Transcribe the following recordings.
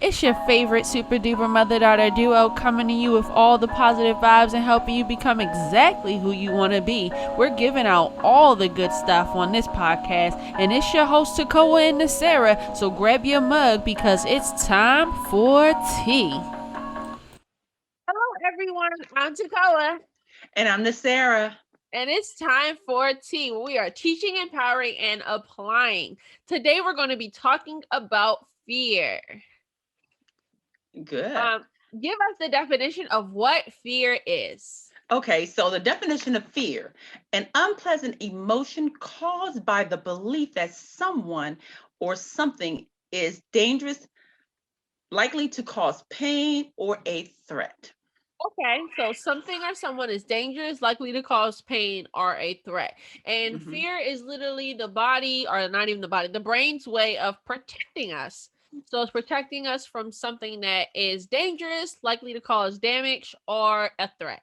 It's your favorite super duper mother daughter duo coming to you with all the positive vibes and helping you become exactly who you want to be. We're giving out all the good stuff on this podcast, and it's your host Tekoa and Sarah. So grab your mug because it's time for tea. Hello, everyone. I'm Tekoa. And I'm the Sarah. And it's time for tea. We are teaching, empowering, and applying. Today, we're going to be talking about fear. Good. Um, Give us the definition of what fear is. Okay, so the definition of fear: an unpleasant emotion caused by the belief that someone or something is dangerous, likely to cause pain or a threat. Okay, so something or someone is dangerous, likely to cause pain, or a threat. And hmm fear is literally the body, or not even the body, the brain's way of protecting us. So it's protecting us from something that is dangerous, likely to cause damage, or a threat.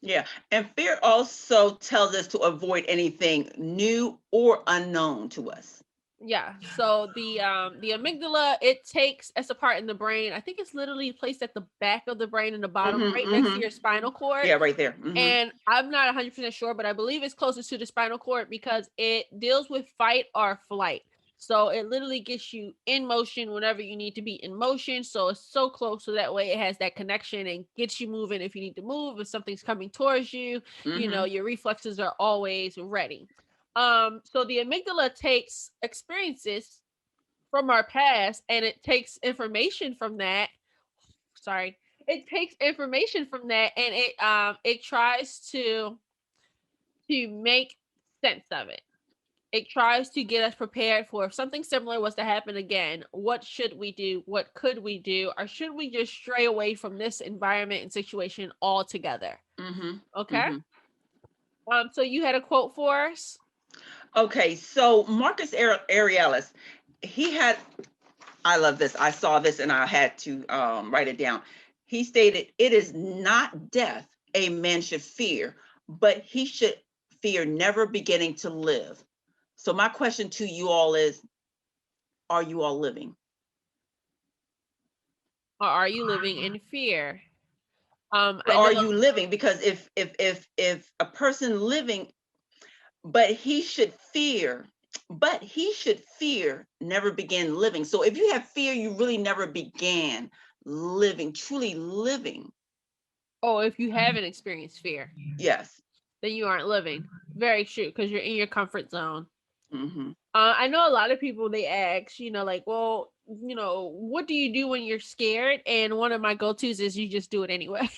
Yeah, and fear also tells us to avoid anything new or unknown to us. Yeah. So the amygdala, it takes as a part in the brain. I think it's literally placed at the back of the brain in the bottom, right next to hmm your spinal cord. Yeah, right there. And I'm not 100% sure, but I believe it's closest to the spinal cord because it deals with fight or flight. So it literally gets you in motion whenever you need to be in motion. So it's so close, so that way it has that connection and gets you moving if you need to move. If something's coming towards you, hmm your reflexes are always ready. So the amygdala takes experiences from our past and it takes information from that. Sorry. It takes information from that and it tries to make sense of it. It tries to get us prepared for if something similar was to happen again. What should we do? What could we do? Or should we just stray away from this environment and situation altogether? hmm Okay. hmm So you had a quote for us? Okay, so Marcus Aurelius, he had, I love this. I saw this and I had to write it down. He stated, "It is not death a man should fear, but he should fear never beginning to live." So my question to you all is, are you all living? Or are you living in fear? But I are know. you living? Because if a person living, but he should fear, never begin living. So if you have fear, you really never began living, truly living. Oh, if you haven't experienced fear, Yes. then you aren't living. Very true, because you're in your comfort zone. hmm I know a lot of people they ask, like, well, what do you do when you're scared? And one of my go-tos is you just do it anyway.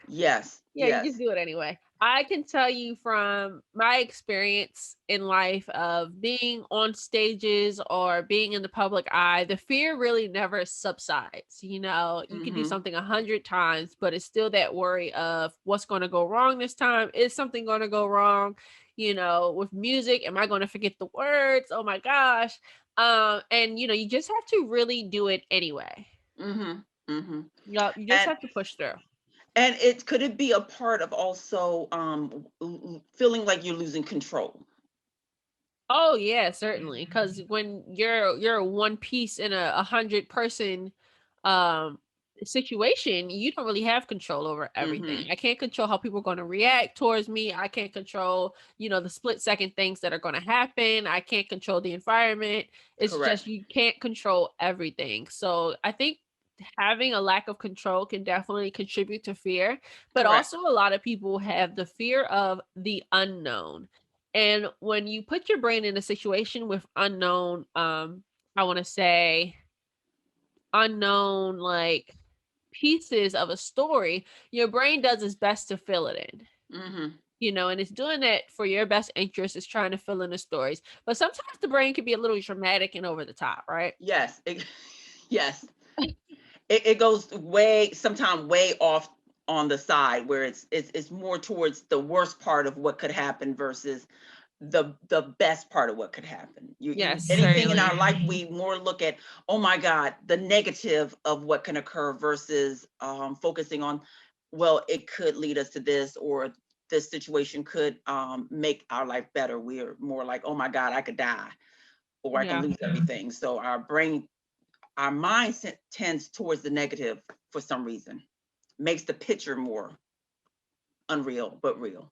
Yes, Yeah, you just yes. do it anyway. I can tell you from my experience in life of being on stages or being in the public eye, the fear really never subsides. You can do hmm something 100 times, but it's still that worry of what's going to go wrong this time. Is something going to go wrong? With music, am I going to forget the words? Oh my gosh. And you just have to really do it anyway. hmm hmm You just And have to push through. it could it be a part of also feeling like you're losing control? Oh yeah, certainly. Because when you're one piece in a 100 person um situation, you don't really have control over everything. hmm I can't control how people are going to react towards me. I can't control, the split second things that are going to happen. I can't control the environment. It's just Correct. you can't control everything. So I think having a lack of control can definitely contribute to fear, but Correct. also a lot of people have the fear of the unknown. And when you put your brain in a situation with unknown, I want to say unknown, like pieces of a story, your brain does its best to fill it in. hmm And it's doing that for your best interest, is trying to fill in the stories. But sometimes the brain can be a little dramatic and over the top, right? Yes. Yes. It goes way, sometimes way off on the side where it's more towards the worst part of what could happen versus the best part of what could happen. You Yes, anything in certainly. our life, we more look at, oh my God, the negative of what can occur versus focusing on, well, it could lead us to this, or this situation could make our life better. We're more like, oh my God, I could die or I can Yeah. lose everything. So our brain our mindset tends towards the negative for some reason, makes the picture more unreal, but real.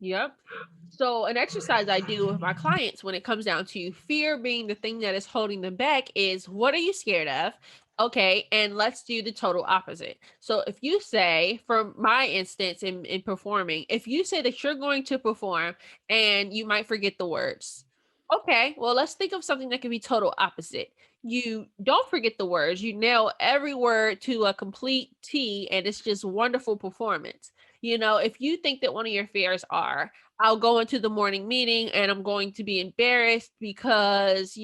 Yep. So, an exercise I do with my clients when it comes down to fear being the thing that is holding them back is, what are you scared of? Okay, and let's do the total opposite. So, if you say, for my instance, in performing, if you say that you're going to perform and you might forget the words, okay, well, let's think of something that can be total opposite. You don't forget the words, you nail every word to a complete T, and it's just wonderful performance. If you think that one of your fears are, I'll go into the morning meeting and I'm going to be embarrassed because,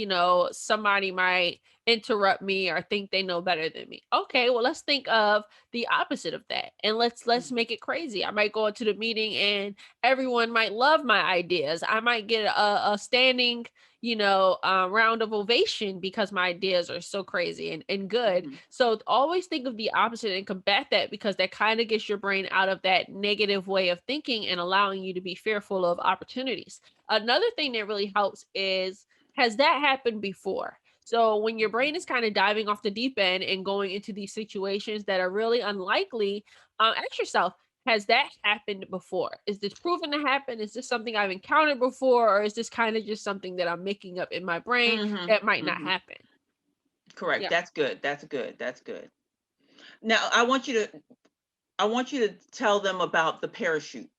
somebody might interrupt me or think they know better than me. Okay, well, let's think of the opposite of that. And let's Mhm. make it crazy. I might go into the meeting and everyone might love my ideas. I might get a standing, round of ovation because my ideas are so crazy and good. Mhm. So always think of the opposite and combat that, because that kind of gets your brain out of that negative way of thinking and allowing you to be fearful of opportunities. Another thing that really helps is, has that happened before? So when your brain is kind of diving off the deep end and going into these situations that are really unlikely, ask yourself, has that happened before? Is this proven to happen? Is this something I've encountered before? Or is this kind of just something that I'm making up in my brain Mhm. that might not Mhm. happen? Correct. Yeah. That's good. That's good. That's good. Now, I want you to tell them about the parachute.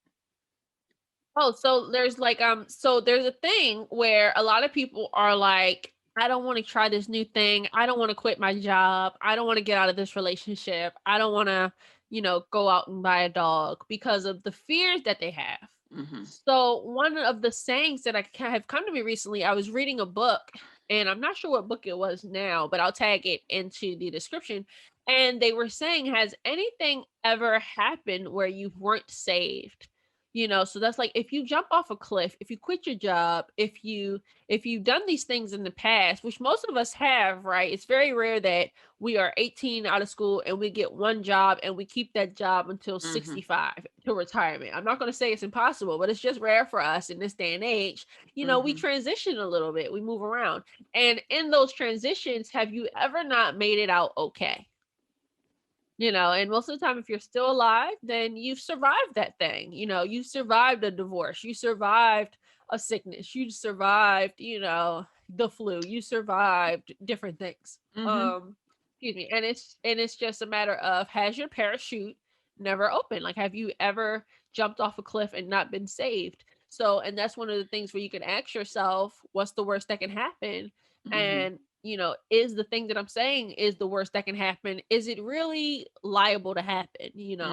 Oh, so there's a thing where a lot of people are like, I don't want to try this new thing. I don't want to quit my job. I don't want to get out of this relationship. I don't want to, go out and buy a dog because of the fears that they have. Mhm. So one of the sayings that have come to me recently, I was reading a book, and I'm not sure what book it was now, but I'll tag it into the description. And they were saying, has anything ever happened where you weren't saved? So that's like, if you jump off a cliff, if you quit your job, if you've done these things in the past, which most of us have, right? It's very rare that we are 18 out of school and we get one job and we keep that job until Mhm. 65 to retirement. I'm not going to say it's impossible, but it's just rare for us in this day and age. We Mhm. transition a little bit, we move around. And in those transitions, have you ever not made it out okay? And most of the time, if you're still alive, then you've survived that thing. You survived a divorce, you survived a sickness, you survived, the flu, you survived different things. Mhm. Excuse me. And it's just a matter of, has your parachute never opened? Like, have you ever jumped off a cliff and not been saved? So, and that's one of the things where you can ask yourself, what's the worst that can happen? Mhm. And is the thing that I'm saying is the worst that can happen, is it really liable to happen?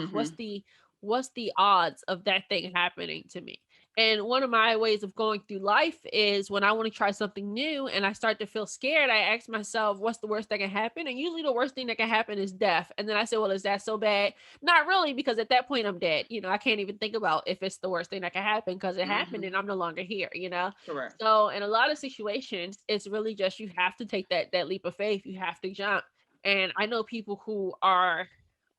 What's Mhm. the odds of that thing happening to me? And one of my ways of going through life is, when I want to try something new and I start to feel scared, I ask myself, what's the worst that can happen? And usually the worst thing that can happen is death. And then I say, well, is that so bad? Not really, because at that point I'm dead. I can't even think about if it's the worst thing that can happen, because it happened Mhm. and I'm no longer here. Correct. So in a lot of situations, it's really just, you have to take that leap of faith. You have to jump. And I know people who are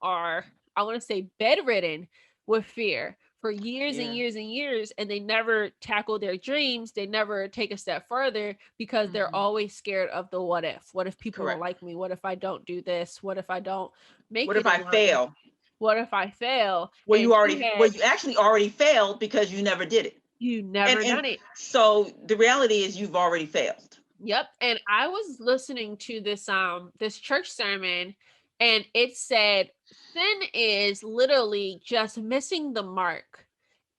I want to say bedridden with fear for years and Yeah. years and years, and they never tackle their dreams. They never take a step further because they're Mhm. always scared of the what if. What if people don't Correct. like me? What if I don't do this? What if I don't make What it if I in life? fail? What if I fail? Well, And you already, well, you actually already failed because you never did it. you And never done and it. so the reality is you've already failed. Yep, and I was listening to this church sermon, and it said sin is literally just missing the mark.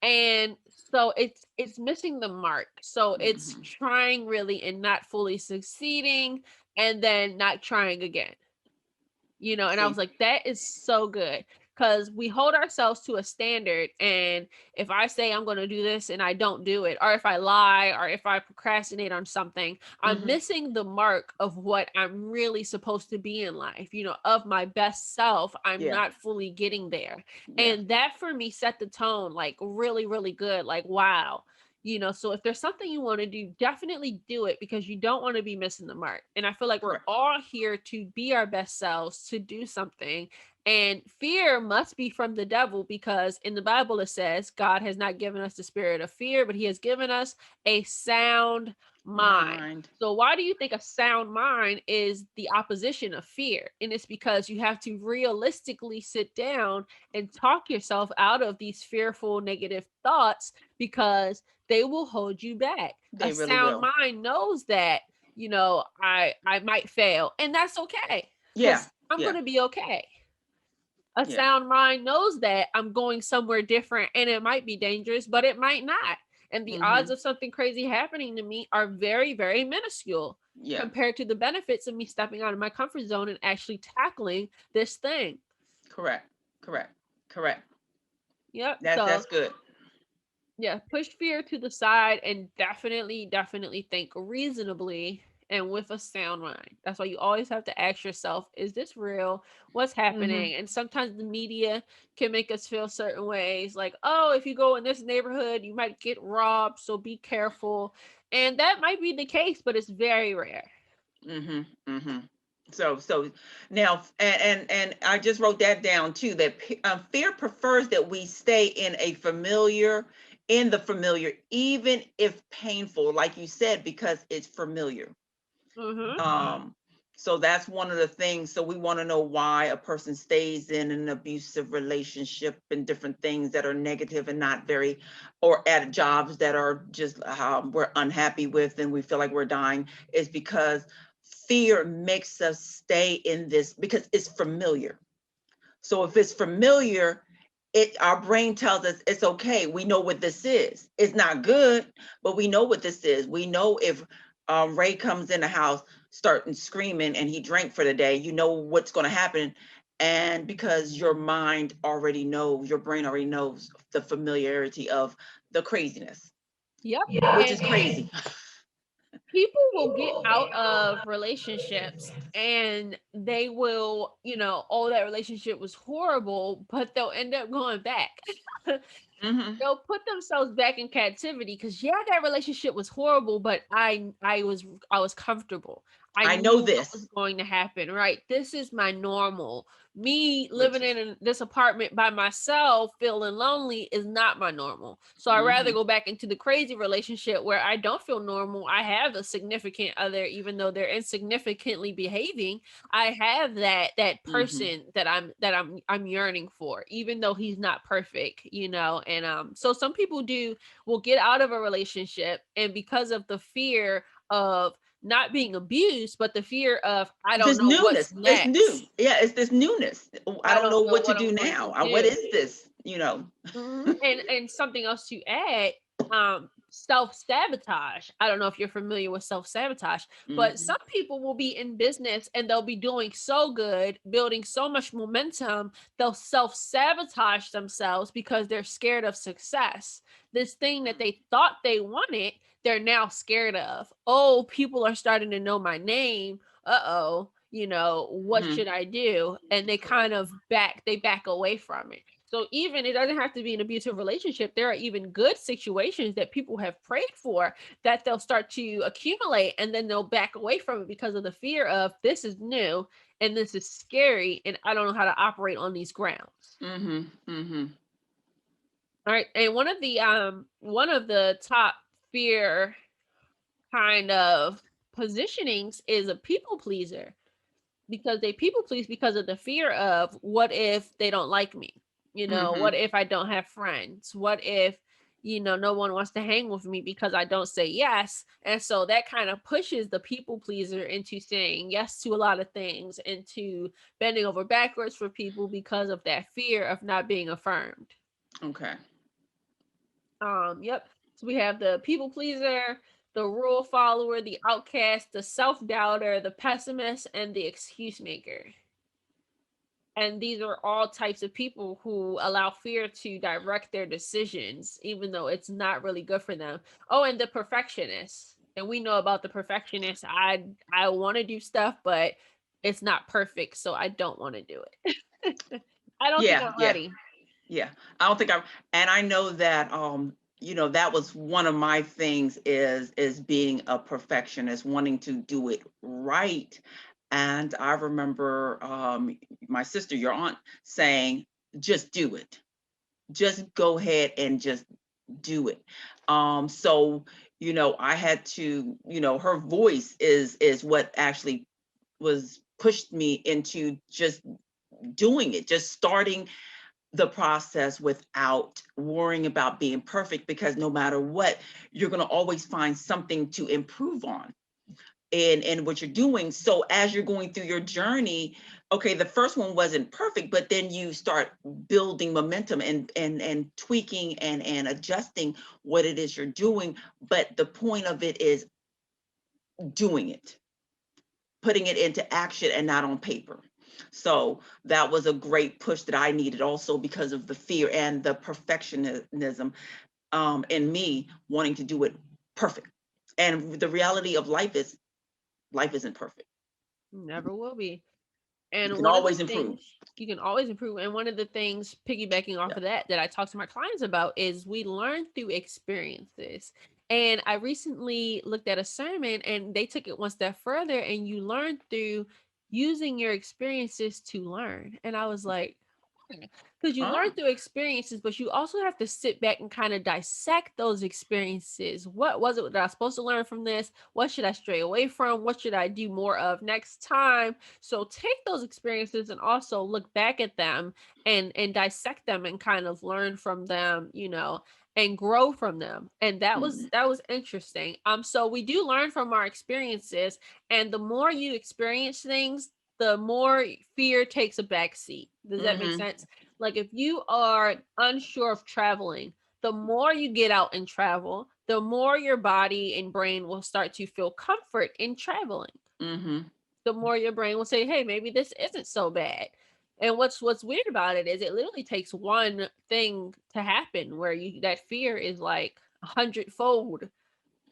And so it's missing the mark. So it's Mhm. trying really and not fully succeeding, and then not trying again. And I was See. like, that is so good, because we hold ourselves to a standard. And if I say I'm going to do this and I don't do it, or if I lie, or if I procrastinate on something, I'm Mhm. missing the mark of what I'm really supposed to be in life, of my best self. I'm Yeah. not fully getting there. Yeah. And that for me set the tone, like, really, really good. Like, wow. So if there's something you want to do, definitely do it, because you don't want to be missing the mark. And I feel like we're Correct. all here to be our best selves, to do something. And fear must be from the devil, because in the Bible it says God has not given us the spirit of fear, but he has given us a sound mind. Mind. So why do you think a sound mind is the opposition of fear? And it's because you have to realistically sit down and talk yourself out of these fearful negative thoughts, because they will hold you back. A They really sound will. mind knows that, I might fail, and that's okay, Yeah. because I'm Yeah. going to be okay. A Yeah. sound mind knows that I'm going somewhere different, and it might be dangerous, but it might not. And the odds Mm-hmm. of something crazy happening to me are very, very minuscule Yeah. compared to the benefits of me stepping out of my comfort zone and actually tackling this thing. Correct. Correct. Correct. Yep. That's So, good. yeah, push fear to the side and definitely, definitely think reasonably and with a sound mind. That's why you always have to ask yourself, is this real? What's Mm-hmm. happening? And sometimes the media can make us feel certain ways, like, oh, if you go in this neighborhood, you might get robbed, so be careful. And that might be the case, but it's very rare. Mm-hmm. Mm-hmm. So now, and I just wrote that down too. That fear prefers that we stay in the familiar, even if painful, like you said, because it's familiar. Mm-hmm. Um, so that's one of the things. So we want to know why a person stays in an abusive relationship and different things that are negative and not very, or at jobs that are just we're unhappy with and we feel like we're dying, is because fear makes us stay in this because it's familiar. So if it's familiar, our brain tells us it's okay. We know what this is. It's not good, but we know what this is. We know if Ray comes in the house starting screaming and he drank for the day, you know what's going to happen. And because your mind already knows, your brain already knows the familiarity of the craziness, Yep. which And is crazy. people will get out of relationships and they will, oh, that relationship was horrible, but they'll end up going back. Hmm. They'll put themselves back in captivity because, yeah, that relationship was horrible, but I was comfortable. I I know knew what was this, going to happen, right? This is my normal. Me which living is, in this apartment by myself, feeling lonely, is not my normal. So I'd rather hmm, go back into the crazy relationship where I don't feel normal. I have a significant other, even though they're insignificantly behaving. I have that hmm, person that I'm yearning for, even though he's not perfect. And so some people will get out of a relationship, and because of the fear of not being abused, but the fear of, I don't this know what's newness. It's new. next. Yeah, it's this newness. I I don't don't know know what to what I'm do going to now. What do. is this? You know. And something else to add, self-sabotage. I don't know if you're familiar with self-sabotage, but Hmm. some people will be in business and they'll be doing so good, building so much momentum, they'll self-sabotage themselves because they're scared of success. This thing that they thought they wanted, they're now scared of. Oh, people are starting to know my name. Uh-oh, what Hmm. should I do? And they back away from it. So even it doesn't have to be an abusive relationship. There are even good situations that people have prayed for that they'll start to accumulate, and then they'll back away from it because of the fear of, this is new and this is scary and I don't know how to operate on these grounds. Hmm. Hmm. All right. And one of the top fear kind of positionings is a people pleaser, because they people please because of the fear of, what if they don't like me? Hmm. What if I don't have friends? What if, no one wants to hang with me because I don't say yes? And so that kind of pushes the people pleaser into saying yes to a lot of things, into bending over backwards for people because of that fear of not being affirmed. Okay. Yep. So we have the people pleaser, the rule follower, the outcast, the self doubter, the pessimist, and the excuse maker. And these are all types of people who allow fear to direct their decisions, even though it's not really good for them. Oh, and the perfectionist. And we know about the perfectionist. I want to do stuff, but it's not perfect, so I don't want to do it. I don't think Yeah. I'm Yeah. ready. Yeah. I don't think I'm, and I know that, that was one of my things is being a perfectionist, wanting to do it right. And I remember my sister, your aunt, saying, just do it. Just go ahead and just do it. So I had to, her voice is what actually was pushed me into just doing it, just starting the process without worrying about being perfect, because no matter what, you're going to always find something to improve on in what you're doing. So as you're going through your journey, okay, the first one wasn't perfect, but then you start building momentum and tweaking and adjusting what it is you're doing. But the point of it is doing it, putting it into action and not on paper. So that was a great push that I needed, also because of the fear and the perfectionism in me wanting to do it perfect. And the reality of life isn't perfect. Never will be. You And can one of the always improve. things you can always improve, and one of the things piggybacking off Yeah. of that I talk to my clients about is we learn through experiences. And I recently looked at a sermon and they took it one step further, and you learn through using your experiences to learn. And I was like, because you learn Ah. through experiences, but you also have to sit back and kind of dissect those experiences. What was it that I was supposed to learn from this? What should I stray away from? What should I do more of next time? So take those experiences and also look back at them and dissect them and kind of learn from them, and grow from them. And that was Mhm. that was interesting. So we do learn from our experiences, and the more you experience things, the more fear takes a back seat. Does that make Mhm. sense? Like if you are unsure of traveling, the more you get out and travel, the more your body and brain will start to feel comfort in traveling. Mhm. The more your brain will say, "Hey, maybe this isn't so bad." And what's weird about it is it literally takes one thing to happen where you that fear is like 100-fold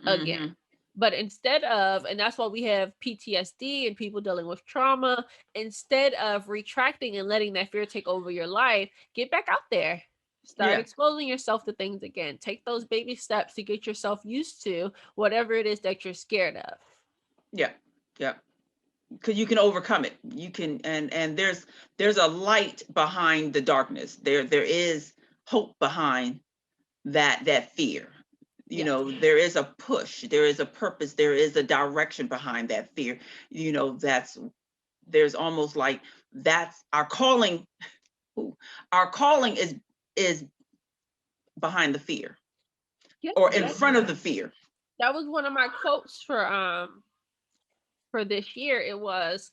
again. Mhm. But instead of, and that's why we have PTSD and people dealing with trauma, instead of retracting and letting that fear take over your life, get back out there. Start Yeah. exposing yourself to things again. Take those baby steps to get yourself used to whatever it is that you're scared of. Yeah. Yeah. Because you can overcome it. You can, and there's a light behind the darkness. There is hope behind that fear. Yes. There is a push, there is a purpose, there is a direction behind that fear. That's there's almost like that's our calling. Ooh, our calling is behind the fear, Yep. or in Yep. front of the fear. That was one of my quotes for this year. It was,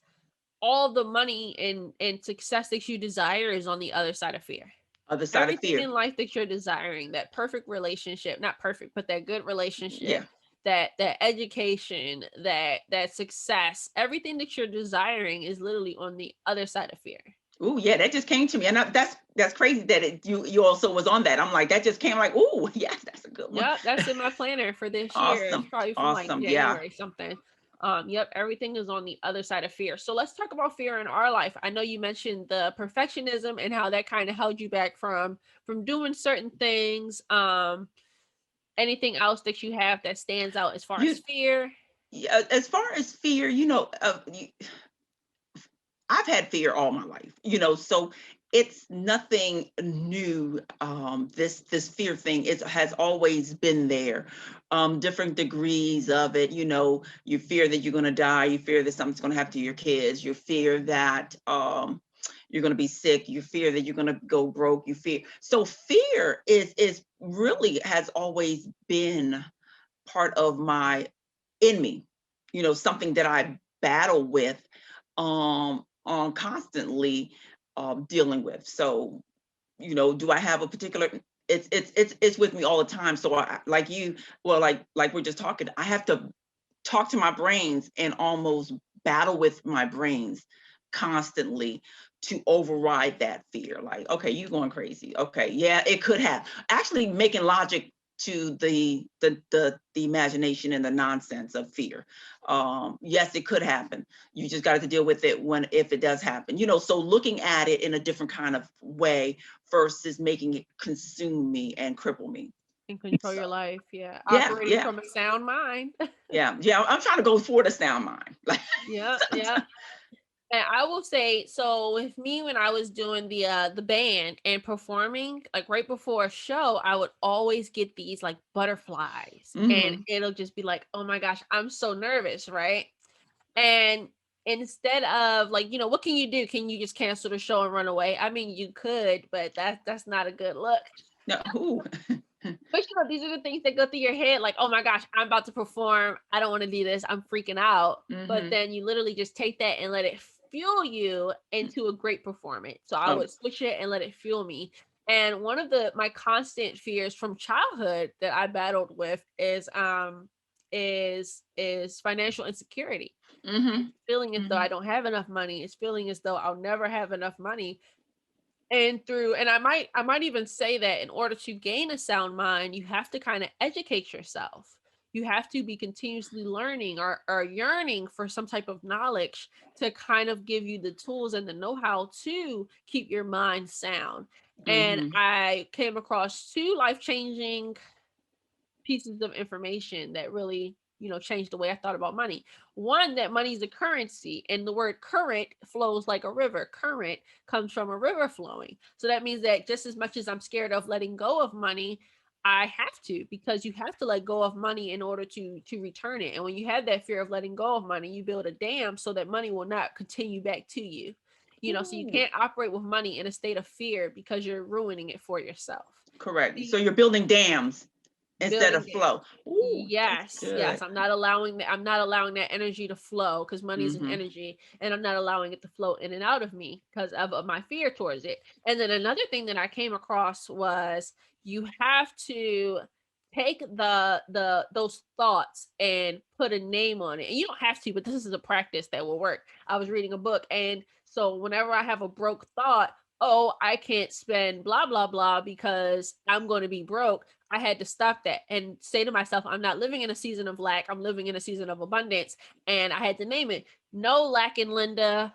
all the money and success that you desire is on the other side of fear. Other side of Everything fear. in life that you're desiring, that perfect relationship, not perfect, but that good Yeah. relationship, that education, that success, everything that you're desiring is literally on the other side of fear. Oh yeah, that just came to me, and that's crazy that you also was on that. I'm like, that just came like, oh yes, that's a good one. Yep, that's in my planner for this year. It's Awesome, probably from like awesome. Yeah. January something. Yep, everything is on the other side of fear. So let's talk about fear in our life. I know you mentioned the perfectionism and how that kind of held you back from doing certain things. Anything else that you have that stands out as far as You fear? Yeah, as far as fear, I've had fear all my life, so it's nothing new. This fear thing has always been there. Different degrees of it. You fear that you're going to die. You fear that something's going to happen to your kids. You fear that you're going to be sick. You fear that you're going to go broke. Fear is really has always been part of my in me. Something that I battle with on constantly dealing with. So, do I have a particular, it's with me all the time. So like you, well, like we're just talking, I have to talk to my brains and almost battle with my brains constantly to override that fear. Like, okay, you going crazy. Okay, yeah, it could have. Actually making logic to the imagination and the nonsense of fear. Yes, it could happen. You just got to deal with it if it does happen. So looking at it in a different kind of way versus making it consume me and cripple me. And control So your life. Yeah. yeah, Operating yeah. from a sound mind. Yeah, yeah. I'm trying to go for the sound mind. Like Yeah, yeah. And I will say, so with me, when I was doing the band and performing, like right before a show, I would always get these like butterflies, and Hmm. it'll just be like, oh my gosh, I'm so nervous, right? And instead of like, what can you do? Can you just cancel the show and run away? I mean, you could, but that's not a good look. No, who? But these are the things that go through your head, like, oh my gosh, I'm about to perform. I don't want to do this. I'm freaking out. But Hmm. then you literally just take that and let it fuel you into a great performance. So I Oh, would switch it and let it fuel me. And one of my constant fears from childhood that I battled with is financial insecurity. hmm. Feeling as though Hmm. I don't have enough money. It's feeling as though I'll never have enough money. And I might even say that in order to gain a sound mind, you have to kind of educate yourself. You have to be continuously learning or yearning for some type of knowledge to kind of give you the tools and the know-how to keep your mind sound. And Hmm. I came across two life-changing pieces of information that really, changed the way I thought about money. One, that money is a currency, and the word current flows like a river. Current comes from a river flowing. So that means that just as much as I'm scared of letting go of money, I have to, because you have to let go of money in order to return it. And when you have that fear of letting go of money, you build a dam so that money will not continue back to you. So you Ooh, can't operate with money in a state of fear because you're ruining it for yourself. correct. So The you're building dams instead building of dam. flow. Ooh, that's Yes, yes. good. I'm not allowing that energy to flow, because money is an Hmm. energy, and I'm not allowing it to flow in and out of me because of my fear towards it. And then another thing that I came across was, you have to take those thoughts and put a name on it. And you don't have to, but this is a practice that will work. I was reading a book, and so whenever I have a broke thought, oh, I can't spend blah blah blah because I'm going to be broke, I had to stop that and say to myself, I'm not living in a season of lack. I'm living in a season of abundance. And I had to name it. No lacking, Linda.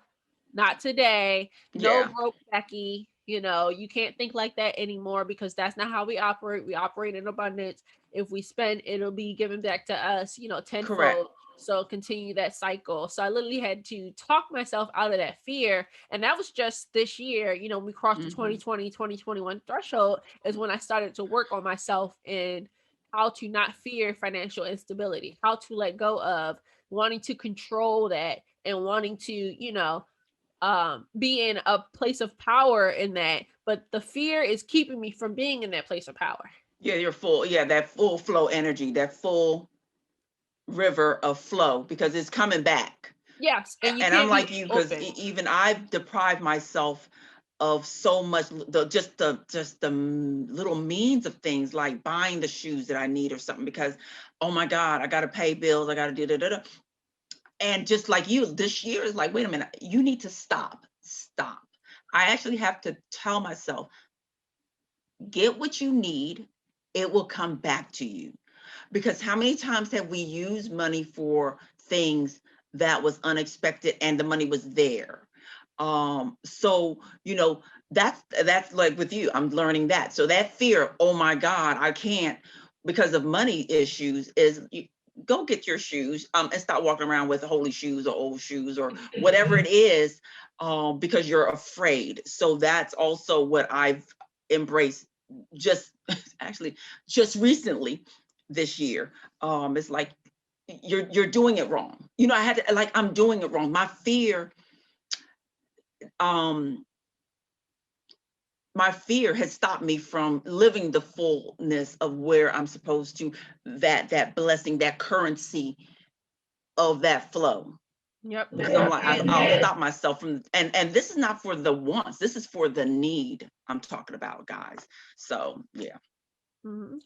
Not today. No Yeah, broke, Becky. You can't think like that anymore, because that's not how we operate. We operate in abundance. If we spend, it'll be given back to us, correct. tenfold. So continue that cycle. So I literally had to talk myself out of that fear. And that was just this year. We crossed the Hmm. 2020, 2021 threshold, is when I started to work on myself and how to not fear financial instability, how to let go of wanting to control that, and wanting to, be in a place of power in that. But the fear is keeping me from being in that place of power. Yeah, you're full. Yeah, that full flow energy, that full river of flow, because it's coming back. Yes, and you And I'm can't like be you, because open. even I've deprived myself of so much, the little means of things like buying the shoes that I need or something, because oh my God, I got to pay bills, I got to do da. And just like you, this year is like, wait a minute, you need to stop. I actually have to tell myself, get what you need, it will come back to you. Because how many times have we used money for things that was unexpected and the money was there? So that's like with you, I'm learning that. So that fear, oh my God, I can't, because of money issues, is go get your shoes, and stop walking around with holy shoes or old shoes or whatever it is, because you're afraid. So that's also what I've embraced, just actually just recently this year. It's like you're doing it wrong. I had to, like, I'm doing it wrong. Um my fear has stopped me from living the fullness of where I'm supposed to, that blessing, that currency of that flow. Yep. Because I'm like, I'll And stop myself from, and this is not for the wants, this is for the need I'm talking about, guys. So yeah,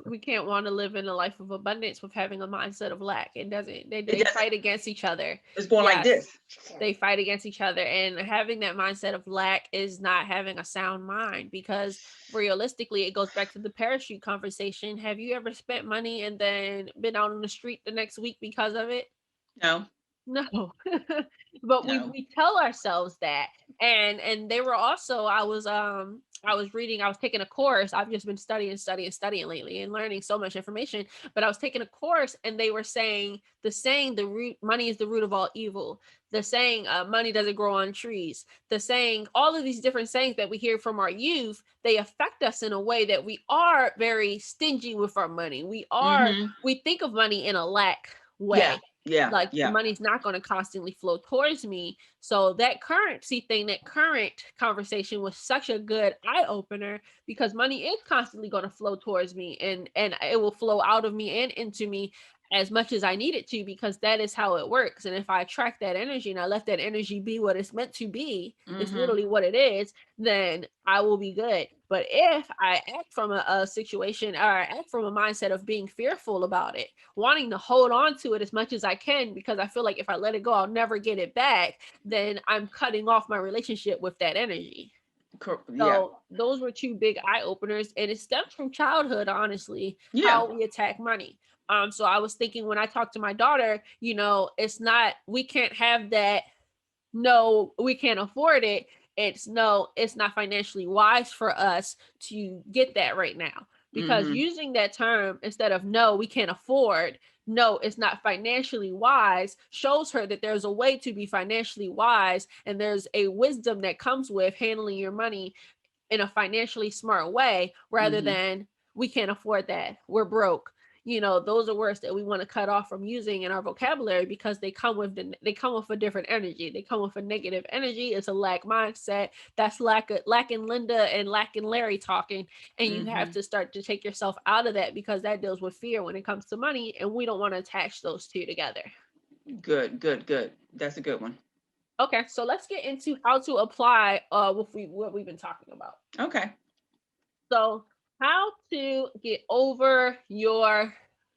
we can't want to live in a life of abundance with having a mindset of lack. It doesn't. They it they doesn't, fight against each other. it's going like Yes, this. they fight against each other, and having that mindset of lack is not having a sound mind, because realistically, it goes back to the parachute conversation. Have you ever spent money and then been out on the street the next week because of it? No, No. But we no. we tell ourselves that. And they were also, I was I was taking a course. I've just been studying lately and learning so much information. But I was taking a course and they were saying the root money is the root of all evil. The saying money doesn't grow on trees. The saying, all of these different sayings that we hear from our youth, they affect us in a way that we are very stingy with our money. Mm-hmm. We think of money in a lack Yeah. way. Yeah. Like Yeah. money's not going to constantly flow towards me. So that currency thing, that current conversation was such a good eye opener because money is constantly going to flow towards me and it will flow out of me and into me as much as I need it to, because that is how it works. And if I attract that energy and I let that energy be what it's meant to be, it's Mm-hmm. literally what it is, then I will be good. But if I act from a situation, or I act from a mindset of being fearful about it, wanting to hold on to it as much as I can, because I feel like if I let it go, I'll never get it back, then I'm cutting off my relationship with that energy. Yeah. So those were two big eye openers, and it stems from childhood, honestly, Yeah. how we attack money. So I was thinking when I talk to my daughter, it's not, we can't have that. No, we can't afford it. It's no, it's not financially wise for us to get that right now. Because Mm-hmm. using that term instead of no, we can't afford, no, it's not financially wise, shows her that there's a way to be financially wise and there's a wisdom that comes with handling your money in a financially smart way rather Mm-hmm. than we can't afford that, we're broke. Those are words that we want to cut off from using in our vocabulary because they come with a different energy. They come with a negative energy. It's a lack mindset. That's lacking Linda and lacking Larry talking, and you have Mm-hmm. to start to take yourself out of that because that deals with fear when it comes to money, and we don't want to attach those two together. Good. Good. Good. That's a good one. Okay, so let's get into how to apply what we've been talking about. Okay. So, how to get over your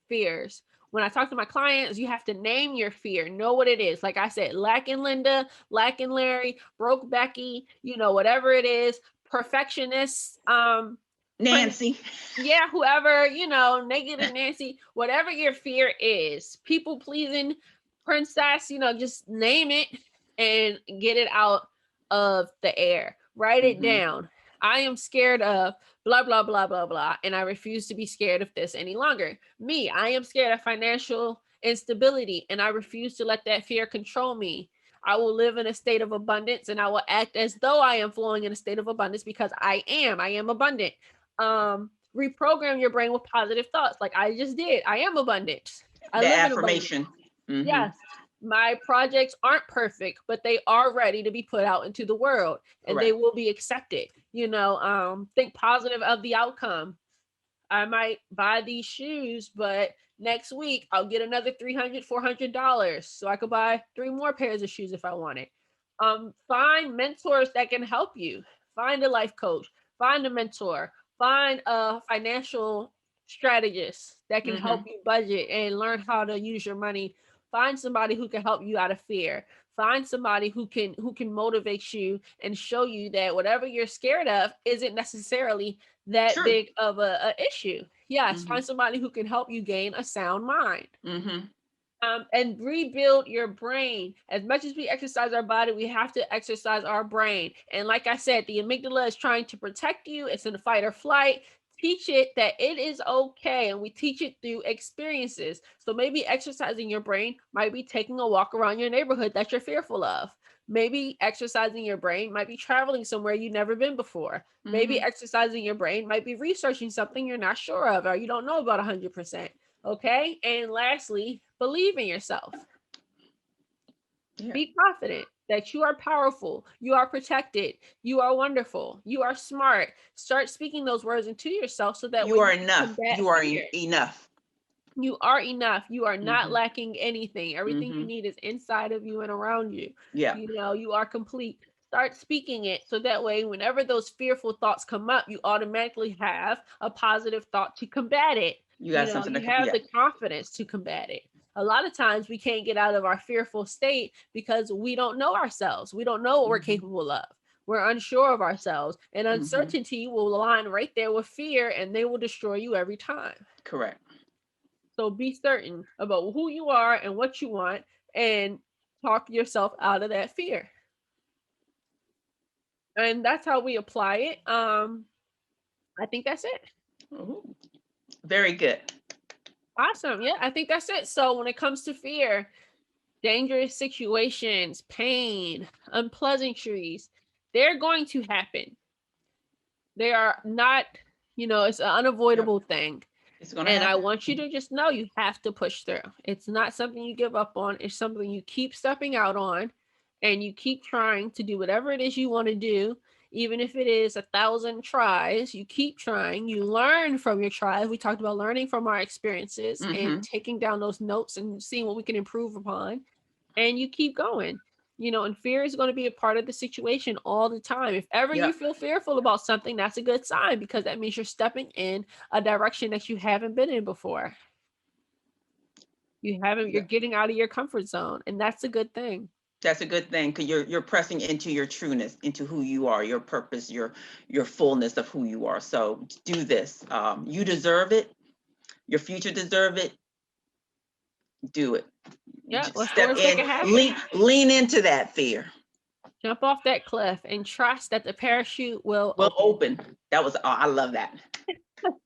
fears. When I talk to my clients, you have to name your fear, know what it is. Like I said, lacking Linda, lacking Larry, broke Becky, whatever it is, perfectionist, prince, Nancy. yeah, whoever, negative Nancy, whatever your fear is, people pleasing, princess, just name it and get it out of the air. Write it Mm-hmm. down. I am scared of blah, blah, blah, blah, blah. And I refuse to be scared of this any longer. Me, I am scared of financial instability and I refuse to let that fear control me. I will live in a state of abundance and I will act as though I am flowing in a state of abundance because I am abundant. Reprogram your brain with positive thoughts like I just did. I am abundant. I The live in abundance. affirmation. Mm-hmm. Yes, my projects aren't perfect, but they are ready to be put out into the world and they Correct. will be accepted. Think positive of the outcome. I might buy these shoes, but next week I'll get another $300, $400 so I could buy 3 more pairs of shoes if I want it. Find mentors that can help you. Find a life coach, find a mentor, find a financial strategist that can help Mm-hmm. you budget and learn how to use your money. Find somebody who can help you out of fear. Find somebody who can motivate you and show you that whatever you're scared of isn't necessarily that True. big of a issue. Yes, Mm-hmm. find somebody who can help you gain a sound mind. Mm-hmm. And rebuild your brain. As much as we exercise our body, we have to exercise our brain. And like I said, the amygdala is trying to protect you. It's in fight or flight. Teach it that it is okay. And we teach it through experiences. So maybe exercising your brain might be taking a walk around your neighborhood that you're fearful of. Maybe exercising your brain might be traveling somewhere you've never been before. Maybe Mm-hmm. exercising your brain might be researching something you're not sure of or you don't know about 100%. Okay. And lastly, believe in yourself. Yeah. Be confident that you are powerful, you are protected, you are wonderful, you are smart. Start speaking those words into yourself so that way You are you can enough. combat You are fear. enough. You are enough. You are not Mm-hmm. lacking anything. Everything you Mm-hmm. need is inside of you and around you. Yeah. You are complete. Start speaking it so that way, whenever those fearful thoughts come up, you automatically have a positive thought to combat it. You got something You that have yeah. the confidence to combat it. A lot of times we can't get out of our fearful state because we don't know ourselves. We don't know what we're Mm-hmm. capable of. We're unsure of ourselves, and Mm-hmm. uncertainty will align right there with fear, and they will destroy you every time. Correct. So be certain about who you are and what you want and talk yourself out of that fear. And that's how we apply it. I think that's it. Ooh, very good. Awesome. Yeah, I think that's it. So when it comes to fear, dangerous situations, pain, unpleasantries, they're going to happen. They are not, it's an Yep. unavoidable thing. It's going to And I happen. want you to just know you have to push through. It's not something you give up on. It's something you keep stepping out on, and you keep trying to do whatever it is you want to do. Even if it is 1,000 tries, you keep trying. You learn from your tries. We talked about learning from our experiences and Mm-hmm. taking down those notes and seeing what we can improve upon. And you keep going. And fear is going to be a part of the situation all the time. If ever you Yep. feel fearful about something, that's a good sign, because that means you're stepping in a direction that you haven't been in before. You're Yep. getting out of your comfort zone, and that's a good thing. That's a good thing, because you're pressing into your trueness, into who you are, your purpose, your fullness of who you are. So do this. You deserve it. Your future deserve it. Do it. Yeah, Just let's go step and make in. it happen. Lean into that fear. Jump off that cliff and trust that the parachute will Will open. open. That was. I love that.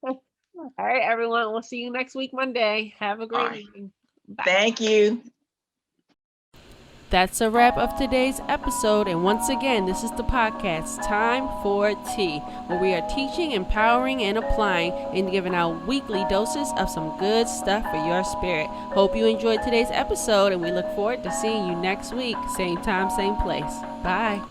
All right, everyone. We'll see you next week, Monday. Have a All great right. evening. Bye. Thank you. That's a wrap of today's episode. And once again, this is the podcast, Time for Tea, where we are teaching, empowering, and applying and giving out weekly doses of some good stuff for your spirit. Hope you enjoyed today's episode, and we look forward to seeing you next week. Same time, same place. Bye.